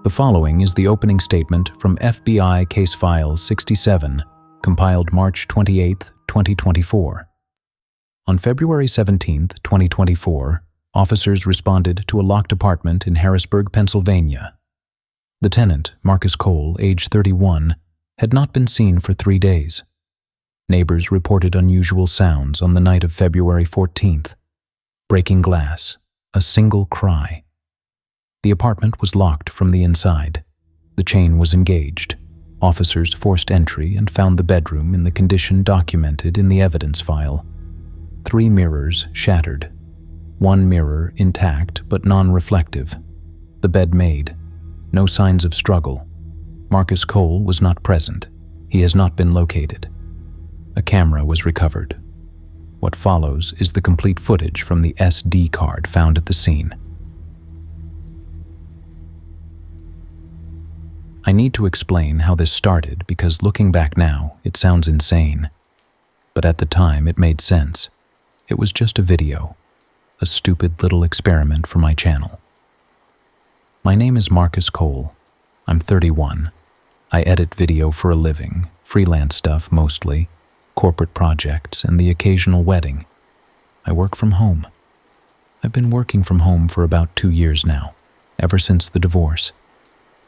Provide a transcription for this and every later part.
The following is the opening statement from FBI Case File 67, compiled March 28, 2024. On February 17, 2024, officers responded to a locked apartment in Harrisburg, Pennsylvania. The tenant, Marcus Cole, age 31, had not been seen for 3 days. Neighbors reported unusual sounds on the night of February 14th. Breaking glass, a single cry. The apartment was locked from the inside. The chain was engaged. Officers forced entry and found the bedroom in the condition documented in the evidence file. 3 mirrors shattered. 1 mirror intact but non-reflective. The bed made. No signs of struggle. Marcus Cole was not present. He has not been located. A camera was recovered. What follows is the complete footage from the SD card found at the scene. I need to explain how this started because looking back now, it sounds insane. But at the time, it made sense. It was just a video, a stupid little experiment for my channel. My name is Marcus Cole. I'm 31. I edit video for a living, freelance stuff mostly, corporate projects, and the occasional wedding. I work from home. I've been working from home for about 2 years now, ever since the divorce.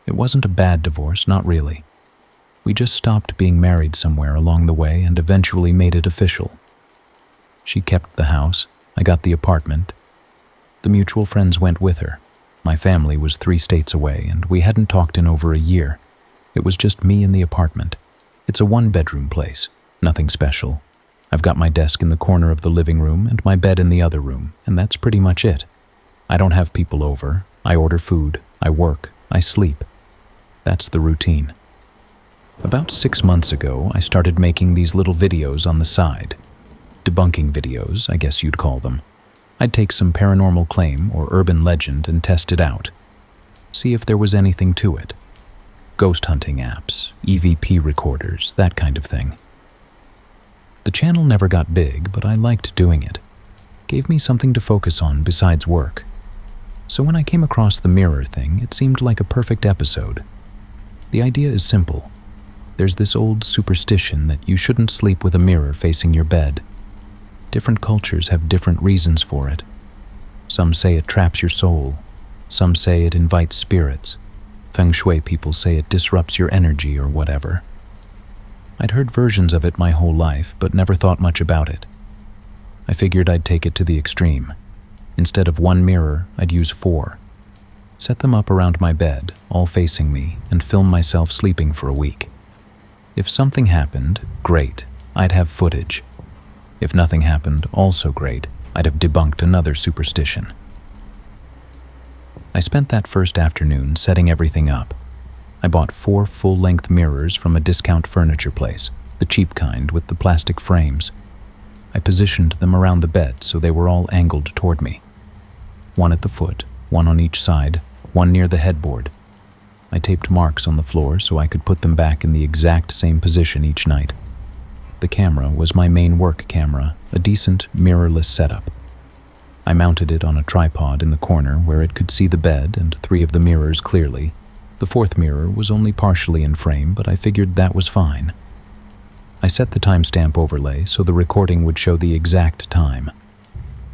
It wasn't a bad divorce, not really. We just stopped being married somewhere along the way and eventually made it official. She kept the house. I got the apartment. The mutual friends went with her. My family was 3 states away, and we hadn't talked in over a year. It was just me in the apartment. It's a 1-bedroom place, nothing special. I've got my desk in the corner of the living room and my bed in the other room, and that's pretty much it. I don't have people over. I order food. I work. I sleep. That's the routine. About 6 months ago, I started making these little videos on the side. Debunking videos, I guess you'd call them. I'd take some paranormal claim or urban legend and test it out. See if there was anything to it. Ghost hunting apps, EVP recorders, that kind of thing. The channel never got big, but I liked doing it. Gave me something to focus on besides work. So when I came across the mirror thing, it seemed like a perfect episode. The idea is simple. There's this old superstition that you shouldn't sleep with a mirror facing your bed. Different cultures have different reasons for it. Some say it traps your soul. Some say it invites spirits. Feng Shui people say it disrupts your energy or whatever. I'd heard versions of it my whole life, but never thought much about it. I figured I'd take it to the extreme. Instead of 1 mirror, I'd use 4. Set them up around my bed, all facing me, and film myself sleeping for a week. If something happened, great, I'd have footage. If nothing happened, also great, I'd have debunked another superstition. I spent that first afternoon setting everything up. I bought 4 full-length mirrors from a discount furniture place, the cheap kind with the plastic frames. I positioned them around the bed so they were all angled toward me. 1 at the foot, 1 on each side, 1 near the headboard. I taped marks on the floor so I could put them back in the exact same position each night. The camera was my main work camera, a decent, mirrorless setup. I mounted it on a tripod in the corner where it could see the bed and 3 of the mirrors clearly. The 4th mirror was only partially in frame, but I figured that was fine. I set the timestamp overlay so the recording would show the exact time.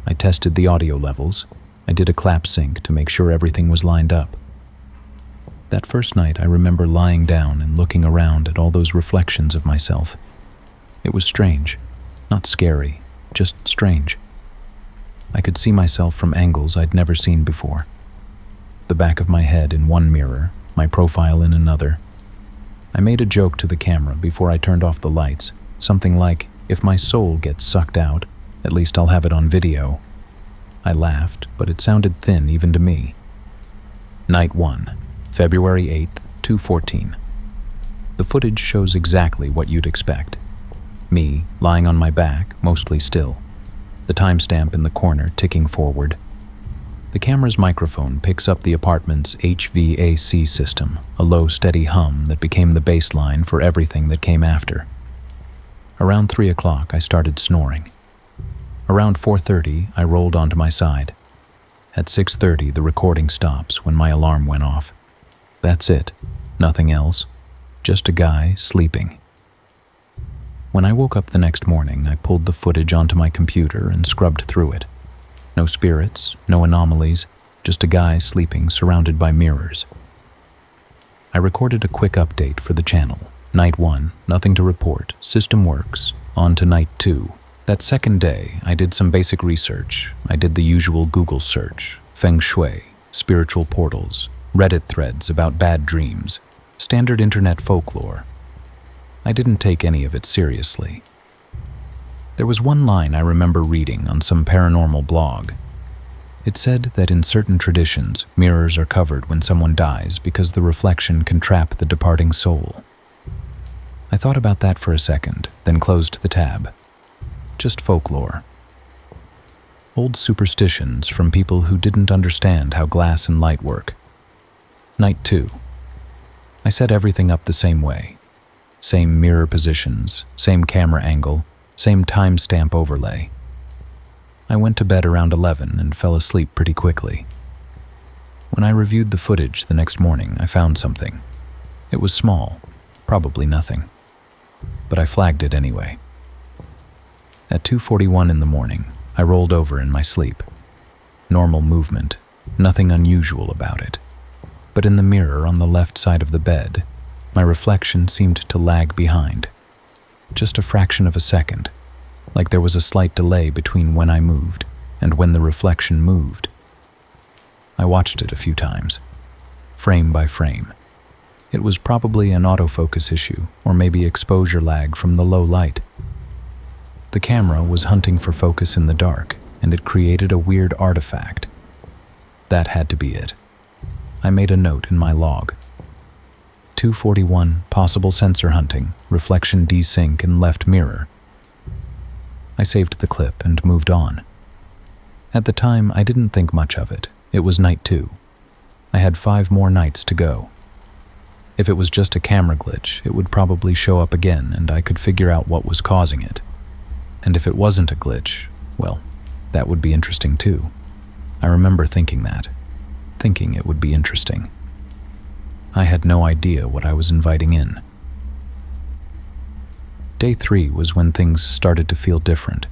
I tested the audio levels. I did a clap sync to make sure everything was lined up. That first night, I remember lying down and looking around at all those reflections of myself. It was strange. Not scary, just strange. I could see myself from angles I'd never seen before. The back of my head in 1 mirror, my profile in another. I made a joke to the camera before I turned off the lights, something like, if my soul gets sucked out, at least I'll have it on video. I laughed, but it sounded thin even to me. Night 1, February 8th, 2:14. The footage shows exactly what you'd expect. Me, lying on my back, mostly still. The timestamp in the corner ticking forward. The camera's microphone picks up the apartment's HVAC system, a low, steady hum that became the baseline for everything that came after. Around 3 o'clock, I started snoring. Around 4:30, I rolled onto my side. At 6:30, the recording stops when my alarm went off. That's it. Nothing else. Just a guy sleeping. When I woke up the next morning, I pulled the footage onto my computer and scrubbed through it. No spirits, no anomalies, just a guy sleeping surrounded by mirrors. I recorded a quick update for the channel. Night 1, nothing to report, system works. On to night 2. That second day, I did some basic research. I did the usual Google search, feng shui, spiritual portals, Reddit threads about bad dreams, standard internet folklore. I didn't take any of it seriously. There was one line I remember reading on some paranormal blog. It said that in certain traditions, mirrors are covered when someone dies because the reflection can trap the departing soul. I thought about that for a second, then closed the tab. Just folklore. Old superstitions from people who didn't understand how glass and light work. Night 2. I set everything up the same way. Same mirror positions, same camera angle, same timestamp overlay. I went to bed around 11 and fell asleep pretty quickly. When I reviewed the footage the next morning, I found something. It was small, probably nothing, but I flagged it anyway. At 2:41 in the morning, I rolled over in my sleep. Normal movement, nothing unusual about it. But in the mirror on the left side of the bed, my reflection seemed to lag behind. Just a fraction of a second, like there was a slight delay between when I moved and when the reflection moved. I watched it a few times, frame by frame. It was probably an autofocus issue, or maybe exposure lag from the low light. The camera was hunting for focus in the dark, and it created a weird artifact. That had to be it. I made a note in my log. 2:41, possible sensor hunting, reflection desync in left mirror. I saved the clip and moved on. At the time, I didn't think much of it. It was night 2. I had 5 more nights to go. If it was just a camera glitch, it would probably show up again and I could figure out what was causing it. And if it wasn't a glitch, well, that would be interesting too. I remember thinking that. Thinking it would be interesting. I had no idea what I was inviting in. Day 3 was when things started to feel different.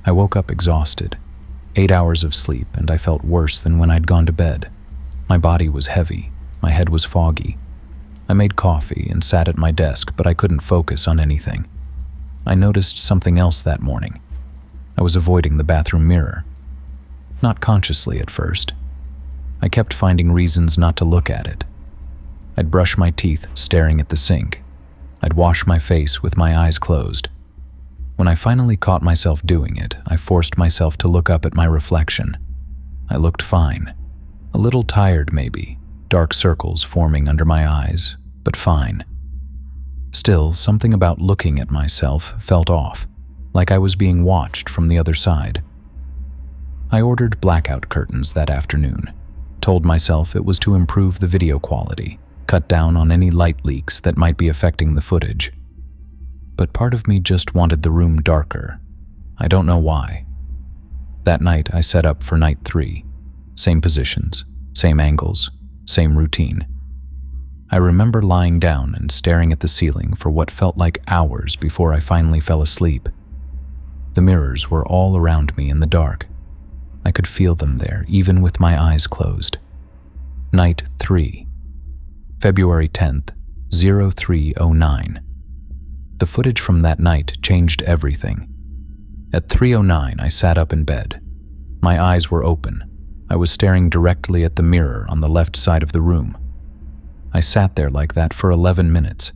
I woke up exhausted. 8 hours of sleep, and I felt worse than when I'd gone to bed. My body was heavy. My head was foggy. I made coffee and sat at my desk, but I couldn't focus on anything. I noticed something else that morning. I was avoiding the bathroom mirror. Not consciously at first. I kept finding reasons not to look at it. I'd brush my teeth, staring at the sink. I'd wash my face with my eyes closed. When I finally caught myself doing it, I forced myself to look up at my reflection. I looked fine. A little tired maybe, dark circles forming under my eyes, but fine. Still, something about looking at myself felt off, like I was being watched from the other side. I ordered blackout curtains that afternoon, told myself it was to improve the video quality, cut down on any light leaks that might be affecting the footage. But part of me just wanted the room darker. I don't know why. That night, I set up for night 3. Same positions, same angles, same routine. I remember lying down and staring at the ceiling for what felt like hours before I finally fell asleep. The mirrors were all around me in the dark. I could feel them there, even with my eyes closed. Night 3. February 10th, 03:09. The footage from that night changed everything. At 3:09, I sat up in bed. My eyes were open. I was staring directly at the mirror on the left side of the room. I sat there like that for 11 minutes,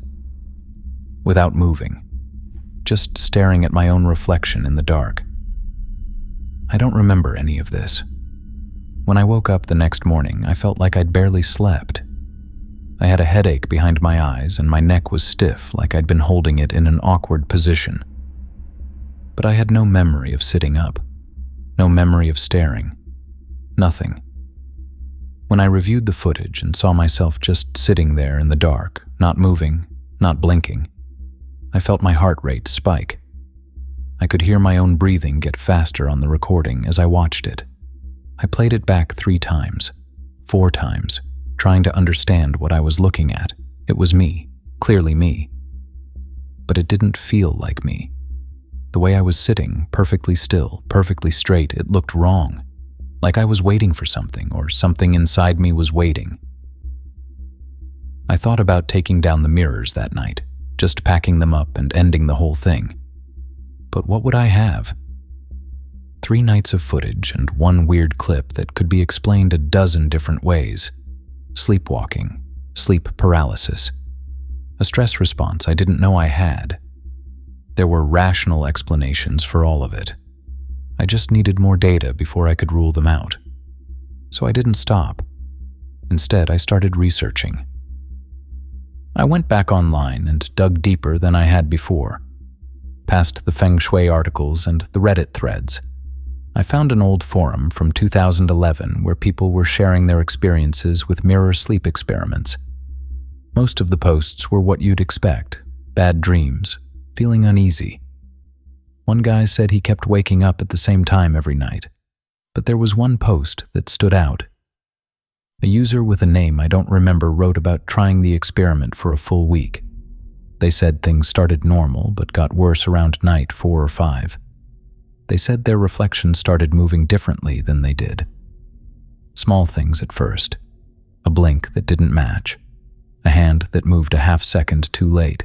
without moving, just staring at my own reflection in the dark. I don't remember any of this. When I woke up the next morning, I felt like I'd barely slept. I had a headache behind my eyes and my neck was stiff, like I'd been holding it in an awkward position. But I had no memory of sitting up, no memory of staring, nothing. When I reviewed the footage and saw myself just sitting there in the dark, not moving, not blinking, I felt my heart rate spike. I could hear my own breathing get faster on the recording as I watched it. I played it back 3 times, 4 times, trying to understand what I was looking at. It was me, clearly me. But it didn't feel like me. The way I was sitting, perfectly still, perfectly straight, it looked wrong. Like I was waiting for something, or something inside me was waiting. I thought about taking down the mirrors that night, just packing them up and ending the whole thing. But what would I have? 3 nights of footage and one weird clip that could be explained a dozen different ways. Sleepwalking, sleep paralysis, a stress response I didn't know I had. There were rational explanations for all of it. I just needed more data before I could rule them out. So I didn't stop. Instead, I started researching. I went back online and dug deeper than I had before. Past the Feng Shui articles and the Reddit threads, I found an old forum from 2011 where people were sharing their experiences with mirror sleep experiments. Most of the posts were what you'd expect: bad dreams, feeling uneasy. One guy said he kept waking up at the same time every night, but there was one post that stood out. A user with a name I don't remember wrote about trying the experiment for a full week. They said things started normal but got worse around night 4 or 5. They said their reflections started moving differently than they did. Small things at first. A blink that didn't match. A hand that moved a half second too late.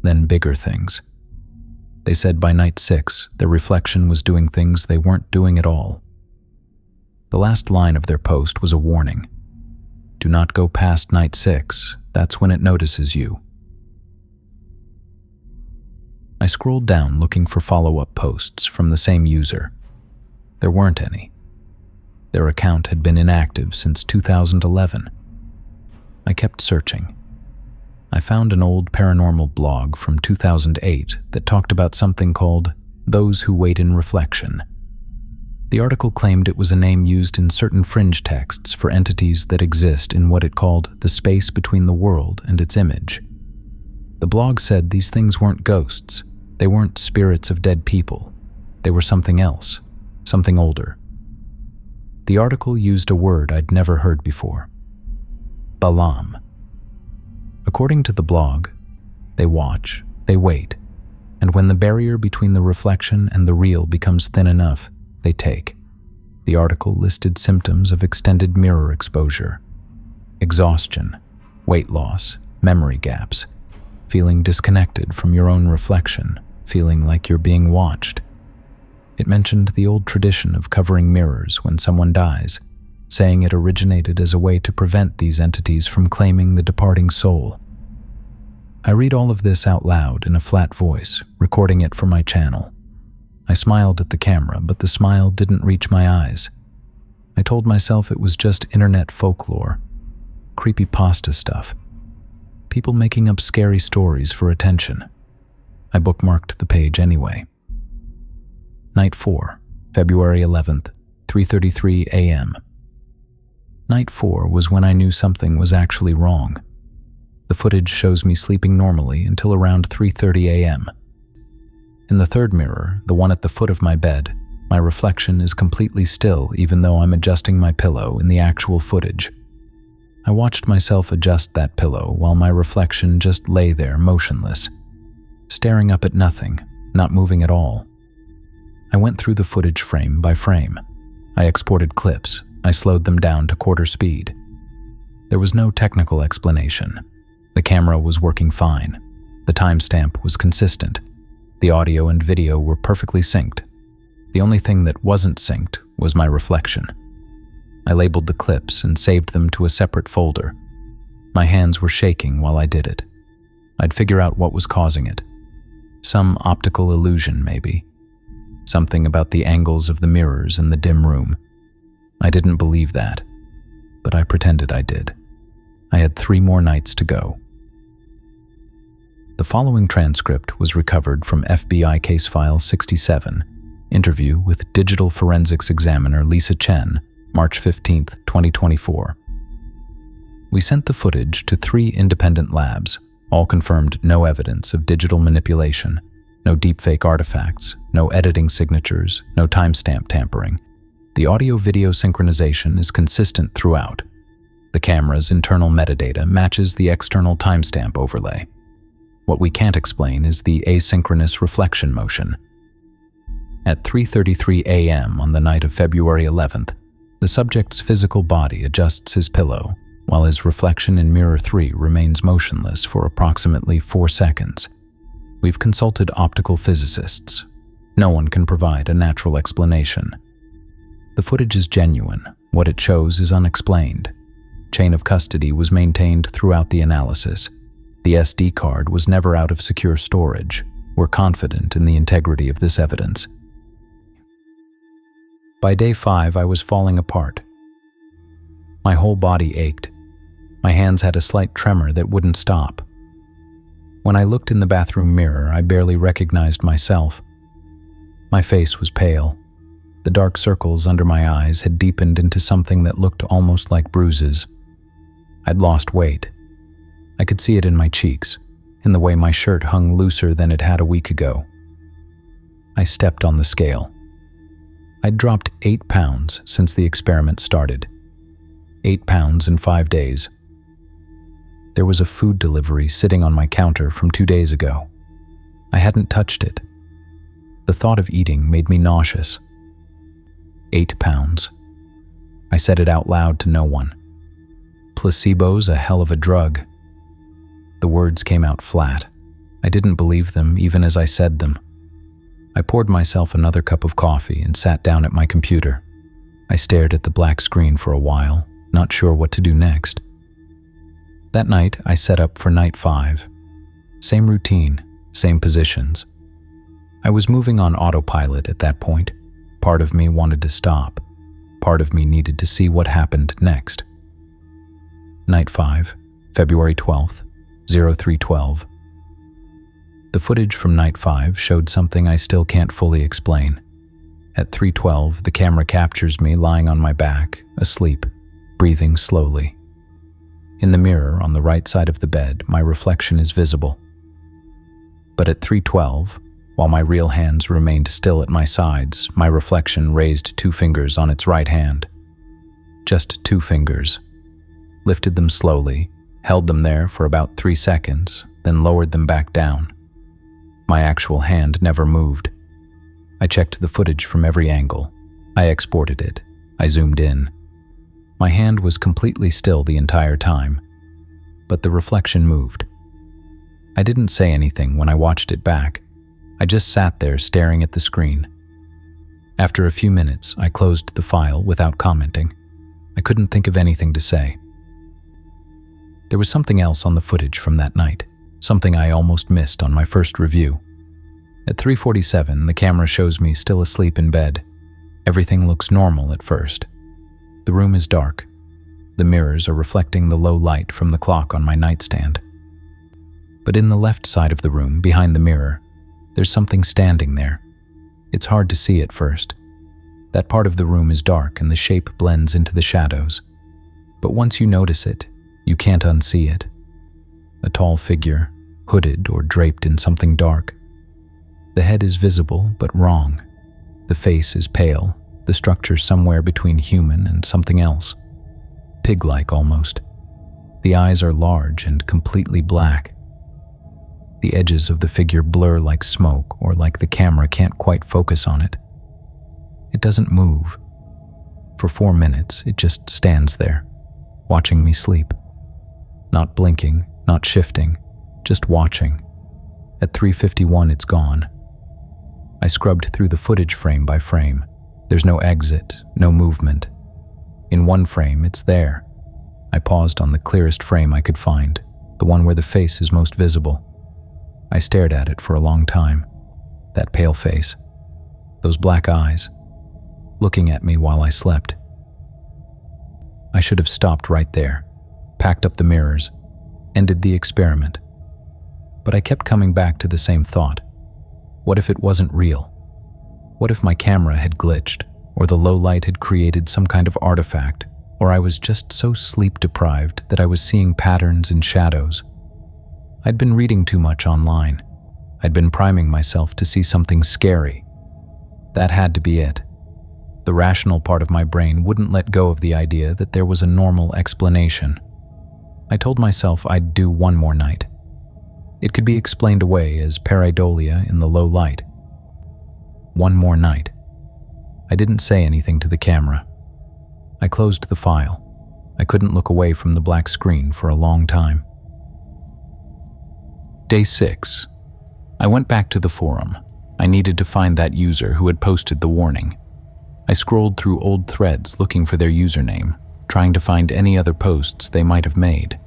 Then bigger things. They said by night 6, their reflection was doing things they weren't doing at all. The last line of their post was a warning. Do not go past night 6, that's when it notices you. I scrolled down looking for follow-up posts from the same user. There weren't any. Their account had been inactive since 2011. I kept searching. I found an old paranormal blog from 2008 that talked about something called Those Who Wait in Reflection. The article claimed it was a name used in certain fringe texts for entities that exist in what it called the space between the world and its image. The blog said these things weren't ghosts. They weren't spirits of dead people. They were something else, something older. The article used a word I'd never heard before. Balam. According to the blog, they watch, they wait, and when the barrier between the reflection and the real becomes thin enough, they take. The article listed symptoms of extended mirror exposure: exhaustion, weight loss, memory gaps, feeling disconnected from your own reflection, feeling like you're being watched. It mentioned the old tradition of covering mirrors when someone dies, saying it originated as a way to prevent these entities from claiming the departing soul. I read all of this out loud in a flat voice, recording it for my channel. I smiled at the camera, but the smile didn't reach my eyes. I told myself it was just internet folklore, creepypasta stuff. People making up scary stories for attention. I bookmarked the page anyway. Night 4, February 11th, 3:33 a.m. Night 4 was when I knew something was actually wrong. The footage shows me sleeping normally until around 3:30 a.m. In the third mirror, the one at the foot of my bed, my reflection is completely still even though I'm adjusting my pillow in the actual footage. I watched myself adjust that pillow while my reflection just lay there motionless, staring up at nothing, not moving at all. I went through the footage frame by frame. I exported clips. I slowed them down to quarter speed. There was no technical explanation. The camera was working fine. The timestamp was consistent. The audio and video were perfectly synced. The only thing that wasn't synced was my reflection. I labeled the clips and saved them to a separate folder. My hands were shaking while I did it. I'd figure out what was causing it. Some optical illusion, maybe. Something about the angles of the mirrors in the dim room. I didn't believe that, but I pretended I did. I had 3 more nights to go. The following transcript was recovered from FBI Case File 67, interview with Digital Forensics Examiner Lisa Chen, March 15, 2024. We sent the footage to 3 independent labs. All confirmed no evidence of digital manipulation, no deepfake artifacts, no editing signatures, no timestamp tampering. The audio-video synchronization is consistent throughout. The camera's internal metadata matches the external timestamp overlay. What we can't explain is the asynchronous reflection motion. At 3:33 a.m. on the night of February 11th, the subject's physical body adjusts his pillow, while his reflection in mirror 3 remains motionless for approximately 4 seconds. We've consulted optical physicists. No one can provide a natural explanation. The footage is genuine. What it shows is unexplained. Chain of custody was maintained throughout the analysis. The SD card was never out of secure storage. We're confident in the integrity of this evidence. By day 5, I was falling apart. My whole body ached. My hands had a slight tremor that wouldn't stop. When I looked in the bathroom mirror, I barely recognized myself. My face was pale. The dark circles under my eyes had deepened into something that looked almost like bruises. I'd lost weight. I could see it in my cheeks, in the way my shirt hung looser than it had a week ago. I stepped on the scale. I'd dropped 8 pounds since the experiment started. 8 pounds in 5 days. There was a food delivery sitting on my counter from 2 days ago. I hadn't touched it. The thought of eating made me nauseous. 8 pounds. I said it out loud to no one. Placebo's a hell of a drug. The words came out flat. I didn't believe them even as I said them. I poured myself another cup of coffee and sat down at my computer. I stared at the black screen for a while, not sure what to do next. That night, I set up for night 5. Same routine, same positions. I was moving on autopilot at that point. Part of me wanted to stop. Part of me needed to see what happened next. Night 5, February 12th, 03:12. The footage from night 5 showed something I still can't fully explain. At 3:12, the camera captures me lying on my back, asleep, breathing slowly. In the mirror on the right side of the bed, my reflection is visible. But at 3:12, while my real hands remained still at my sides, my reflection raised 2 fingers on its right hand. Just 2 fingers. Lifted them slowly, held them there for about 3 seconds, then lowered them back down. My actual hand never moved. I checked the footage from every angle. I exported it. I zoomed in. My hand was completely still the entire time, but the reflection moved. I didn't say anything when I watched it back. I just sat there staring at the screen. After a few minutes, I closed the file without commenting. I couldn't think of anything to say. There was something else on the footage from that night, something I almost missed on my first review. At 3:47, the camera shows me still asleep in bed. Everything looks normal at first. The room is dark. The mirrors are reflecting the low light from the clock on my nightstand. But in the left side of the room, behind the mirror, there's something standing there. It's hard to see at first. That part of the room is dark and the shape blends into the shadows. But once you notice it, you can't unsee it. A tall figure, hooded or draped in something dark. The head is visible, but wrong. The face is pale, the structure somewhere between human and something else. Pig-like almost. The eyes are large and completely black. The edges of the figure blur like smoke or like the camera can't quite focus on it. It doesn't move. For 4 minutes, it just stands there, watching me sleep. Not blinking, not shifting, just watching. At 3:51, it's gone. I scrubbed through the footage frame by frame. There's no exit, no movement. In one frame, it's there. I paused on the clearest frame I could find, the one where the face is most visible. I stared at it for a long time. That pale face, those black eyes, looking at me while I slept. I should have stopped right there, packed up the mirrors, ended the experiment. But I kept coming back to the same thought. What if it wasn't real? What if my camera had glitched, or the low light had created some kind of artifact, or I was just so sleep-deprived that I was seeing patterns and shadows? I'd been reading too much online. I'd been priming myself to see something scary. That had to be it. The rational part of my brain wouldn't let go of the idea that there was a normal explanation. I told myself I'd do one more night. It could be explained away as pareidolia in the low light. One more night. I didn't say anything to the camera. I closed the file. I couldn't look away from the black screen for a long time. Day 6. I went back to the forum. I needed to find that user who had posted the warning. I scrolled through old threads looking for their username, trying to find any other posts they might have made.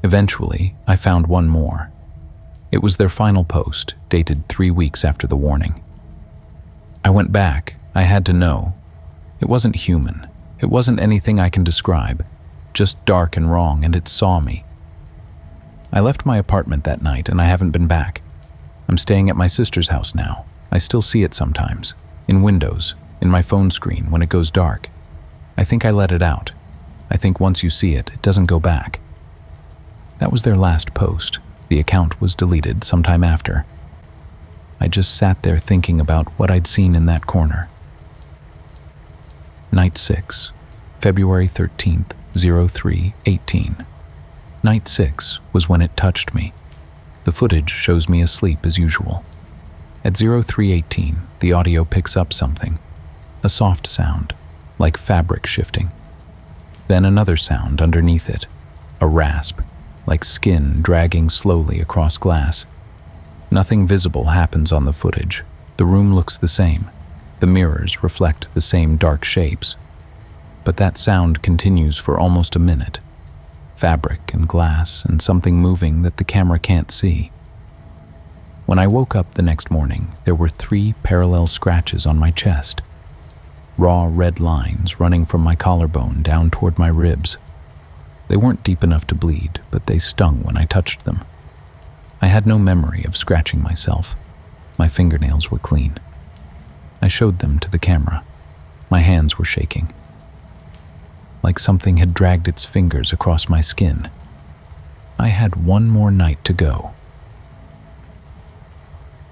Eventually, I found one more. It was their final post, dated 3 weeks after the warning. I went back. I had to know. It wasn't human. It wasn't anything I can describe, just dark and wrong, and it saw me. I left my apartment that night and I haven't been back. I'm staying at my sister's house now. I still see it sometimes, in windows, in my phone screen when it goes dark. I think I let it out. I think once you see it, it doesn't go back. That was their last post. The account was deleted sometime after. I just sat there thinking about what I'd seen in that corner. Night 6, February 13th, 03:18. Night 6 was when it touched me. The footage shows me asleep as usual. At 03:18, the audio picks up something. A soft sound, like fabric shifting. Then another sound underneath it, a rasp, like skin dragging slowly across glass. Nothing visible happens on the footage. The room looks the same. The mirrors reflect the same dark shapes. But that sound continues for almost a minute. Fabric and glass and something moving that the camera can't see. When I woke up the next morning, there were 3 parallel scratches on my chest. Raw red lines running from my collarbone down toward my ribs. They weren't deep enough to bleed, but they stung when I touched them. I had no memory of scratching myself. My fingernails were clean. I showed them to the camera. My hands were shaking. Like something had dragged its fingers across my skin. I had one more night to go.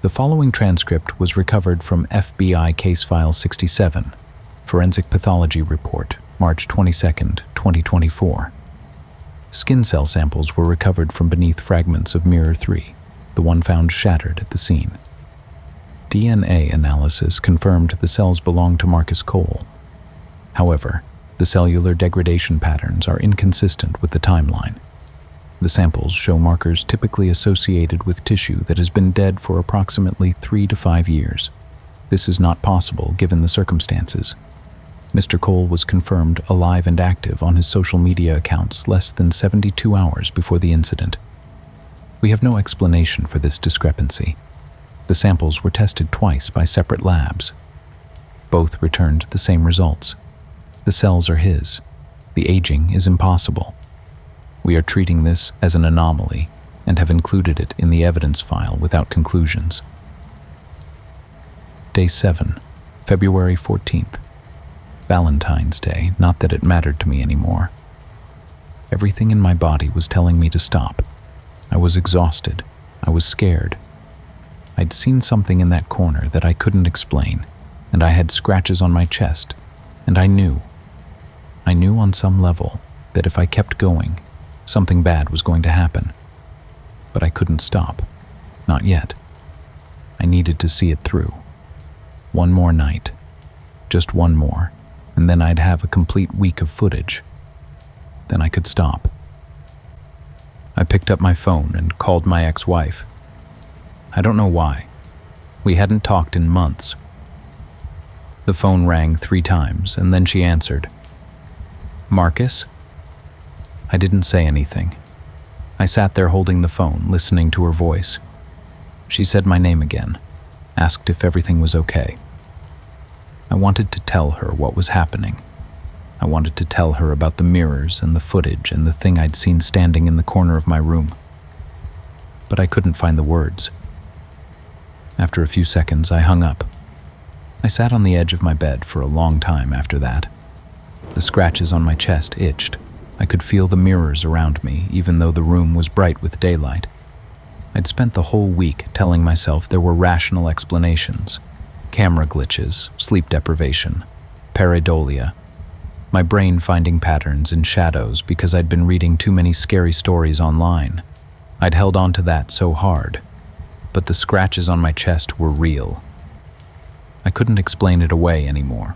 The following transcript was recovered from FBI Case File 67, Forensic Pathology Report, March 22, 2024. Skin cell samples were recovered from beneath fragments of Mirror 3, the one found shattered at the scene. DNA analysis confirmed the cells belonged to Marcus Cole. However, the cellular degradation patterns are inconsistent with the timeline. The samples show markers typically associated with tissue that has been dead for approximately 3 to 5 years. This is not possible given the circumstances. Mr. Cole was confirmed alive and active on his social media accounts less than 72 hours before the incident. We have no explanation for this discrepancy. The samples were tested twice by separate labs. Both returned the same results. The cells are his. The aging is impossible. We are treating this as an anomaly and have included it in the evidence file without conclusions. Day 7, February 14th. Valentine's Day, not that it mattered to me anymore. Everything in my body was telling me to stop. I was exhausted. I was scared. I'd seen something in that corner that I couldn't explain, and I had scratches on my chest, and I knew on some level that if I kept going, something bad was going to happen. But I couldn't stop. Not yet. I needed to see it through. One more night. Just one more, and then I'd have a complete week of footage. Then I could stop. I picked up my phone and called my ex-wife. I don't know why. We hadn't talked in months. The phone rang 3 times, and then she answered. Marcus? I didn't say anything. I sat there holding the phone, listening to her voice. She said my name again, asked if everything was okay. I wanted to tell her what was happening. I wanted to tell her about the mirrors and the footage and the thing I'd seen standing in the corner of my room. But I couldn't find the words. After a few seconds, I hung up. I sat on the edge of my bed for a long time after that. The scratches on my chest itched. I could feel the mirrors around me, even though the room was bright with daylight. I'd spent the whole week telling myself there were rational explanations. Camera glitches, sleep deprivation, pareidolia, my brain finding patterns in shadows because I'd been reading too many scary stories online. I'd held on to that so hard, but the scratches on my chest were real. I couldn't explain it away anymore.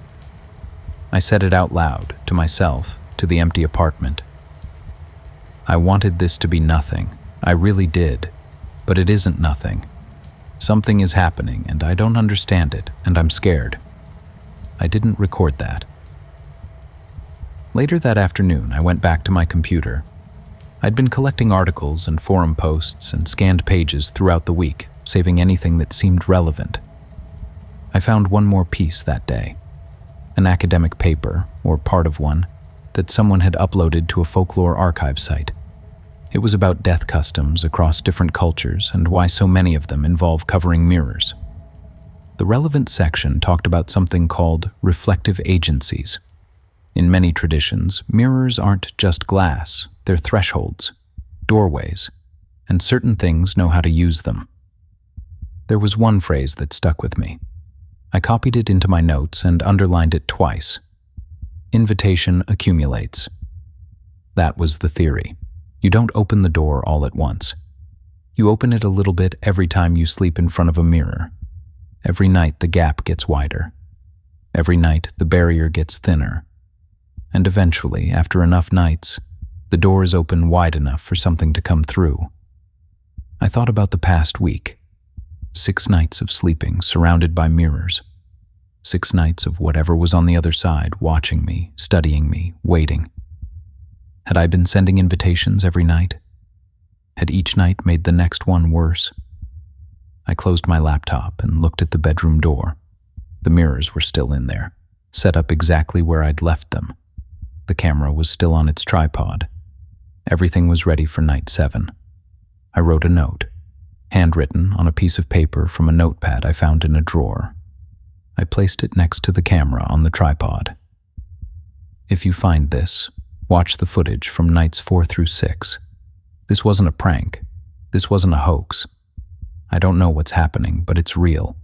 I said it out loud, to myself, to the empty apartment. I wanted this to be nothing. I really did. But it isn't nothing. Something is happening, and I don't understand it, and I'm scared. I didn't record that. Later that afternoon, I went back to my computer. I'd been collecting articles and forum posts and scanned pages throughout the week, saving anything that seemed relevant. I found one more piece that day. An academic paper, or part of one, that someone had uploaded to a folklore archive site. It was about death customs across different cultures and why so many of them involve covering mirrors. The relevant section talked about something called reflective agencies. In many traditions, mirrors aren't just glass, they're thresholds, doorways, and certain things know how to use them. There was one phrase that stuck with me. I copied it into my notes and underlined it twice. Invitation accumulates. That was the theory. You don't open the door all at once. You open it a little bit every time you sleep in front of a mirror. Every night the gap gets wider. Every night the barrier gets thinner. And eventually, after enough nights, the door is open wide enough for something to come through. I thought about the past week. 6 nights of sleeping surrounded by mirrors. 6 nights of whatever was on the other side watching me, studying me, waiting. Had I been sending invitations every night? Had each night made the next one worse? I closed my laptop and looked at the bedroom door. The mirrors were still in there, set up exactly where I'd left them. The camera was still on its tripod. Everything was ready for night 7. I wrote a note, handwritten on a piece of paper from a notepad I found in a drawer. I placed it next to the camera on the tripod. If you find this, watch the footage from nights 4 through 6. This wasn't a prank. This wasn't a hoax. I don't know what's happening, but it's real.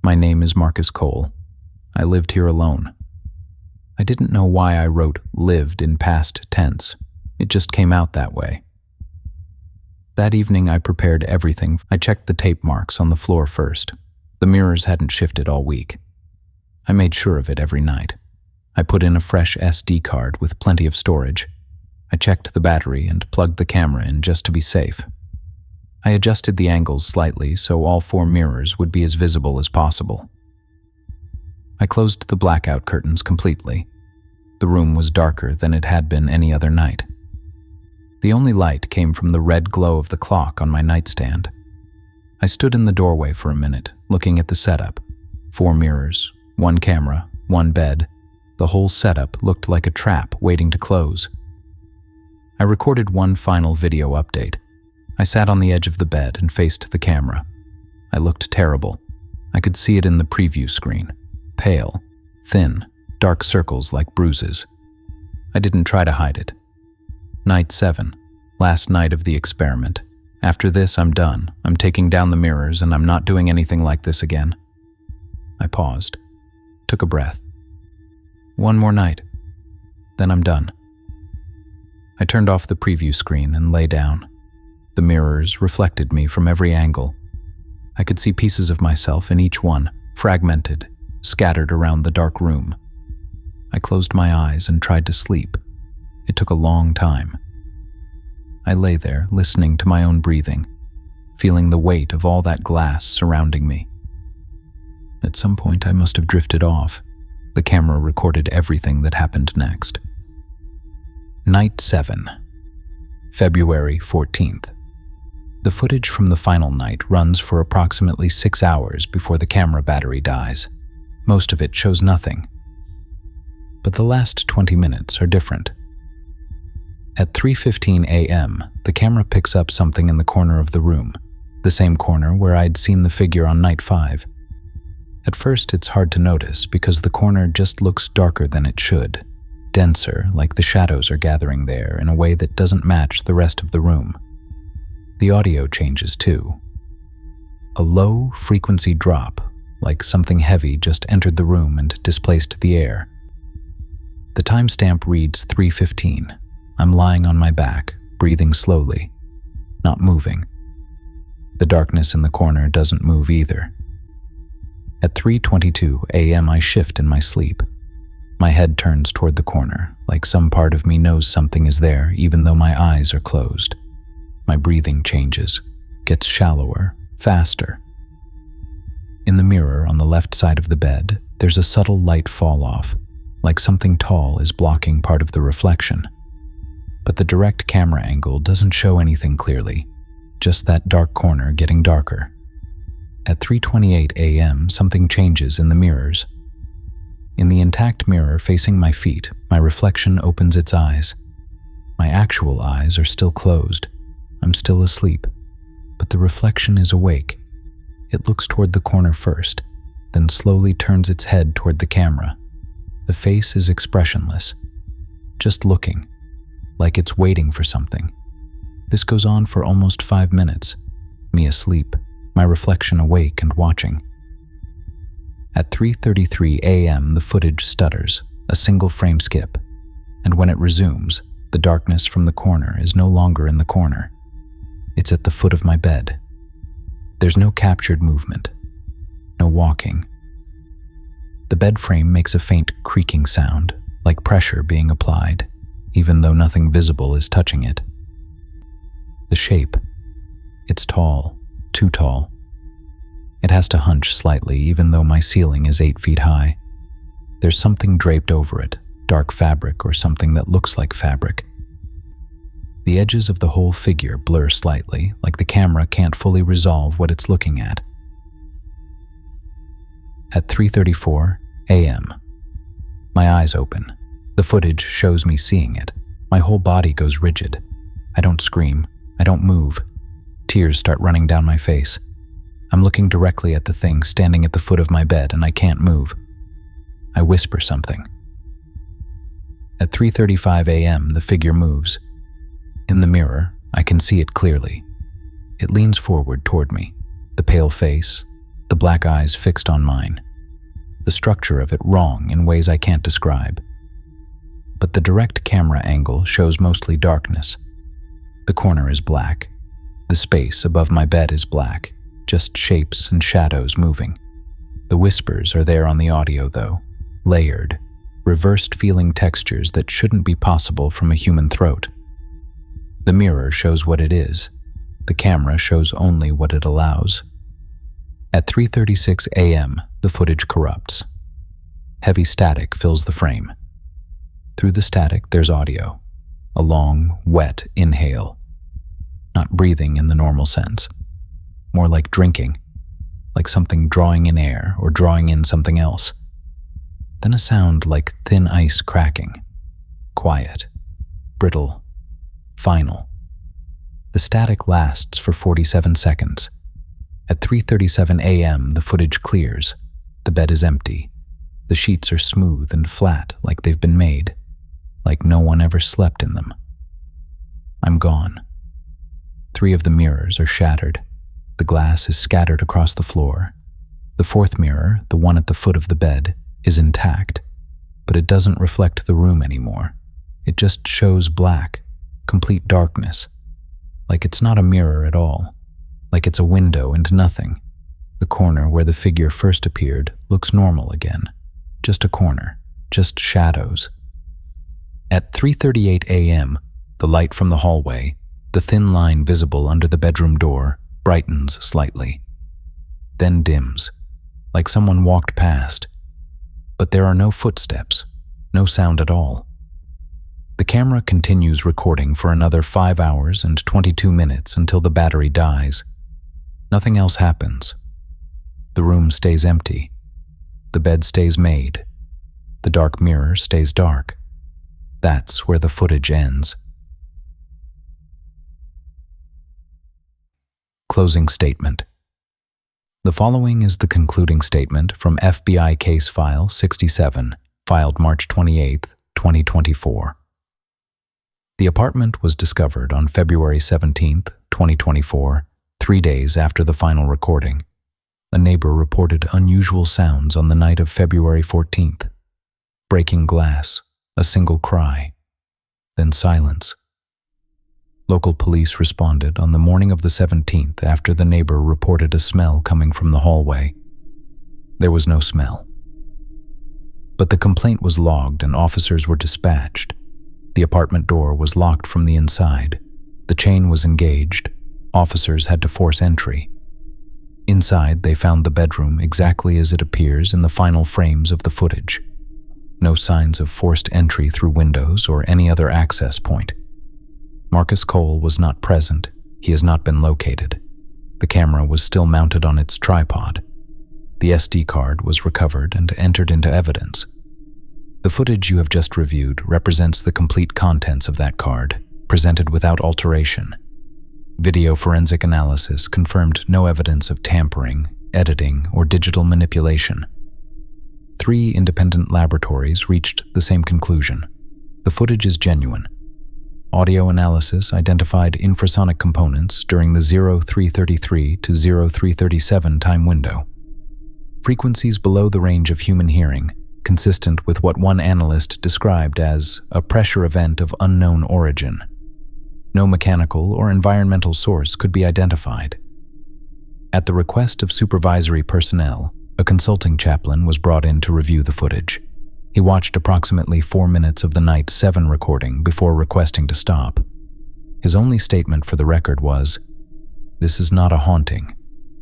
My name is Marcus Cole. I lived here alone. I didn't know why I wrote lived in past tense. It just came out that way. That evening I prepared everything. I checked the tape marks on the floor first. The mirrors hadn't shifted all week. I made sure of it every night. I put in a fresh SD card with plenty of storage. I checked the battery and plugged the camera in just to be safe. I adjusted the angles slightly so all 4 mirrors would be as visible as possible. I closed the blackout curtains completely. The room was darker than it had been any other night. The only light came from the red glow of the clock on my nightstand. I stood in the doorway for a minute, looking at the setup. 4 mirrors, 1 camera, 1 bed. The whole setup looked like a trap waiting to close. I recorded one final video update. I sat on the edge of the bed and faced the camera. I looked terrible. I could see it in the preview screen. Pale, thin, dark circles like bruises. I didn't try to hide it. Night 7, last night of the experiment. After this, I'm done. I'm taking down the mirrors and I'm not doing anything like this again. I paused, took a breath. 1 more night, then I'm done. I turned off the preview screen and lay down. The mirrors reflected me from every angle. I could see pieces of myself in each one, fragmented, scattered around the dark room. I closed my eyes and tried to sleep. It took a long time. I lay there, listening to my own breathing, feeling the weight of all that glass surrounding me. At some point, I must have drifted off. The camera recorded everything that happened next. Night 7, February 14th. The footage from the final night runs for approximately 6 hours before the camera battery dies. Most of it shows nothing. But the last 20 minutes are different. At 3:15 a.m., the camera picks up something in the corner of the room, the same corner where I'd seen the figure on night 5. At first, it's hard to notice because the corner just looks darker than it should, denser, like the shadows are gathering there in a way that doesn't match the rest of the room. The audio changes too. A low frequency drop, like something heavy just entered the room and displaced the air. The timestamp reads 3:15. I'm lying on my back, breathing slowly, not moving. The darkness in the corner doesn't move either. At 3:22 a.m. I shift in my sleep. My head turns toward the corner, like some part of me knows something is there even though my eyes are closed. My breathing changes, gets shallower, faster. In the mirror on the left side of the bed, there's a subtle light fall off, like something tall is blocking part of the reflection. But the direct camera angle doesn't show anything clearly, just that dark corner getting darker. At 3:28 a.m., something changes in the mirrors. In the intact mirror facing my feet, my reflection opens its eyes. My actual eyes are still closed. I'm still asleep, but the reflection is awake. It looks toward the corner first, then slowly turns its head toward the camera. The face is expressionless, just looking, like it's waiting for something. This goes on for almost 5 minutes, me asleep, my reflection awake and watching. At 3:33 a.m., the footage stutters, a single frame skip, and when it resumes, the darkness from the corner is no longer in the corner. It's at the foot of my bed. There's no captured movement, no walking. The bed frame makes a faint creaking sound, like pressure being applied, even though nothing visible is touching it. The shape, it's tall, too tall. It has to hunch slightly even though my ceiling is 8 feet high. There's something draped over it, dark fabric or something that looks like fabric. The edges of the whole figure blur slightly, like the camera can't fully resolve what it's looking at. At 3:34 a.m., my eyes open. The footage shows me seeing it. My whole body goes rigid. I don't scream. I don't move. Tears start running down my face. I'm looking directly at the thing standing at the foot of my bed and I can't move. I whisper something. At 3:35 a.m., the figure moves. In the mirror, I can see it clearly. It leans forward toward me, the pale face, the black eyes fixed on mine. The structure of it wrong in ways I can't describe. But the direct camera angle shows mostly darkness. The corner is black. The space above my bed is black, just shapes and shadows moving. The whispers are there on the audio though, layered, reversed feeling textures that shouldn't be possible from a human throat. The mirror shows what it is. The camera shows only what it allows. At 3:36 a.m., the footage corrupts. Heavy static fills the frame. Through the static, there's audio. A long, wet inhale. Not breathing in the normal sense. More like drinking, like something drawing in air or drawing in something else. Then a sound like thin ice cracking. Quiet, brittle, final. The static lasts for 47 seconds. At 3:37 a.m., the footage clears. The bed is empty. The sheets are smooth and flat like they've been made, like no one ever slept in them. I'm gone. 3 of the mirrors are shattered. The glass is scattered across the floor. The 4th mirror, the one at the foot of the bed, is intact, but it doesn't reflect the room anymore. It just shows black, complete darkness, like it's not a mirror at all, like it's a window into nothing. The corner where the figure first appeared looks normal again, just a corner, just shadows. At 3:38 a.m., the light from the hallway, the thin line visible under the bedroom door, brightens slightly, then dims, like someone walked past. But there are no footsteps, no sound at all. The camera continues recording for another 5 hours and 22 minutes until the battery dies. Nothing else happens. The room stays empty. The bed stays made. The dark mirror stays dark. That's where the footage ends. Closing statement. The following is the concluding statement from FBI Case File 67, filed March 28, 2024. The apartment was discovered on February 17, 2024, 3 days after the final recording. A neighbor reported unusual sounds on the night of February 14th. Breaking glass, A single cry, then silence. Local police responded on the morning of the 17th after the neighbor reported a smell coming from the hallway. There was no smell. But the complaint was logged and officers were dispatched. The apartment door was locked from the inside. The chain was engaged. Officers had to force entry. Inside, they found the bedroom exactly as it appears in the final frames of the footage. No signs of forced entry through windows or any other access point. Marcus Cole was not present. He has not been located. The camera was still mounted on its tripod. The SD card was recovered and entered into evidence. The footage you have just reviewed represents the complete contents of that card, presented without alteration. Video forensic analysis confirmed no evidence of tampering, editing, or digital manipulation. 3 independent laboratories reached the same conclusion. The footage is genuine. Audio analysis identified infrasonic components during the 0333 to 0337 time window. Frequencies below the range of human hearing, consistent with what one analyst described as a pressure event of unknown origin. No mechanical or environmental source could be identified. At the request of supervisory personnel, a consulting chaplain was brought in to review the footage. He watched approximately 4 minutes of the Night 7 recording before requesting to stop. His only statement for the record was, "This is not a haunting.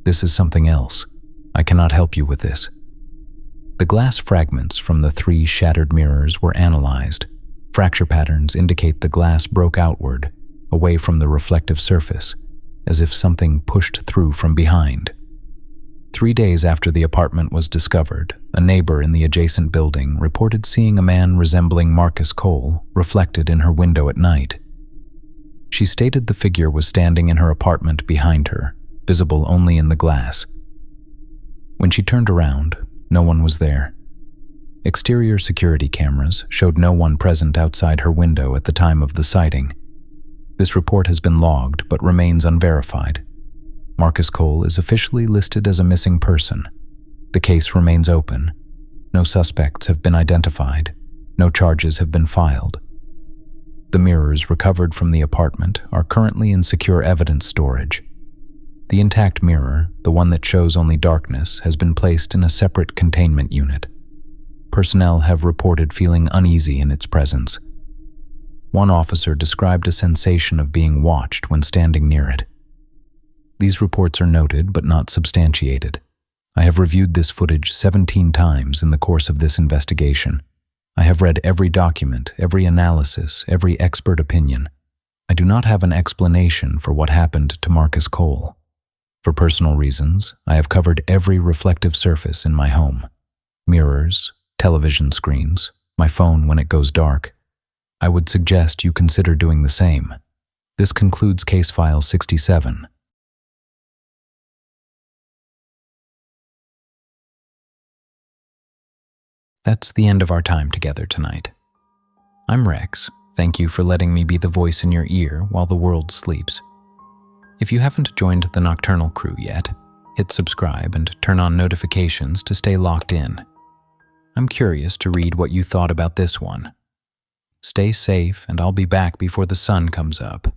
This is something else. I cannot help you with this." The glass fragments from the 3 shattered mirrors were analyzed. Fracture patterns indicate the glass broke outward, away from the reflective surface, as if something pushed through from behind. 3 days after the apartment was discovered, a neighbor in the adjacent building reported seeing a man resembling Marcus Cole reflected in her window at night. She stated the figure was standing in her apartment behind her, visible only in the glass. When she turned around, no one was there. Exterior security cameras showed no one present outside her window at the time of the sighting. This report has been logged but remains unverified. Marcus Cole is officially listed as a missing person. The case remains open. No suspects have been identified. No charges have been filed. The mirrors recovered from the apartment are currently in secure evidence storage. The intact mirror, the one that shows only darkness, has been placed in a separate containment unit. Personnel have reported feeling uneasy in its presence. One officer described a sensation of being watched when standing near it. These reports are noted but not substantiated. I have reviewed this footage 17 times in the course of this investigation. I have read every document, every analysis, every expert opinion. I do not have an explanation for what happened to Marcus Cole. For personal reasons, I have covered every reflective surface in my home. Mirrors, television screens, my phone when it goes dark. I would suggest you consider doing the same. This concludes Case File 67. That's the end of our time together tonight. I'm Rex. Thank you for letting me be the voice in your ear while the world sleeps. If you haven't joined the Nocturnal crew yet, hit subscribe and turn on notifications to stay locked in. I'm curious to read what you thought about this one. Stay safe, and I'll be back before the sun comes up.